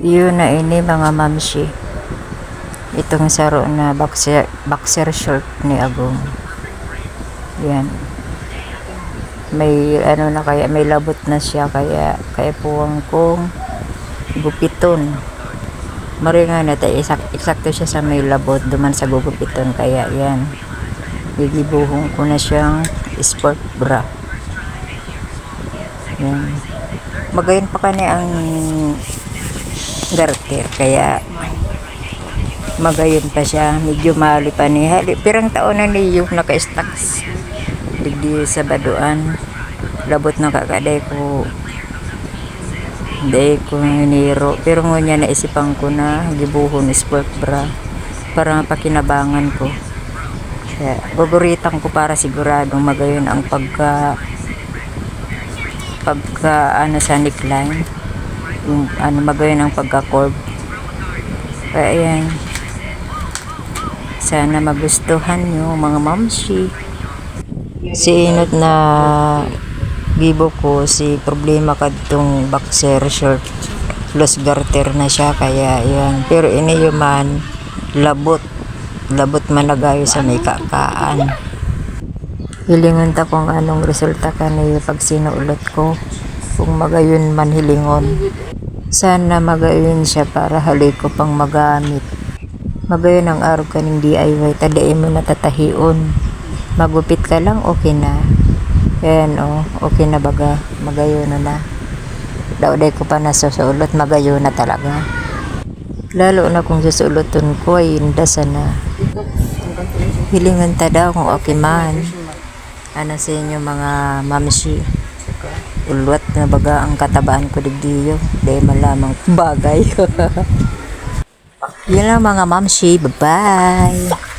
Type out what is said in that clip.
Yun na ini mga mamshi. Itong saro na boxer short ni Agong. Yan. May ano na kaya may labot na siya kaya puwang kong gupiton. Maringa na tayo eksakto siya sa may labot duman sa gugupiton kaya yan. Gigibuhong ko na siyang sport bra. Yan. Magayon pa kani ang garter kaya magayon pa siya medyo mali pa ni hali pirang taon na niyo naka-stocks digdi sa baduan labot na kakaday ko day ko niro pero ngunya naisipan ko na gibuhon sport bra para mapakinabangan ko kaya guguritan ko para siguradong magayon ang pagka ano sa neckline yung ano magayon ang pagka-curve kaya ayan sana magustuhan nyo mga mamshi. Si inot na gibo ko si problema kadtong boxer short plus garter na siya kaya yan pero ini man labot man nagayo sa may kakaan. Hilingon ta kung anong resulta kanay pag sinuulot ko kung magayon man hilingon sana magayon siya para hali ko pang magamit. Magayon ang araw kaning DIY tadain mo natatahion magupit ka lang okay na yan okay na baga magayon na dauday ko pa nasusulot magayon na talaga lalo na kung susuluton ko ay indasa na hilingan ta daw kung okay man ano sa inyo mga mamshi ulwat na baga ang katabaan ko digdiyo dahil malamang bagay. Yun lang mga mamshi, bye bye.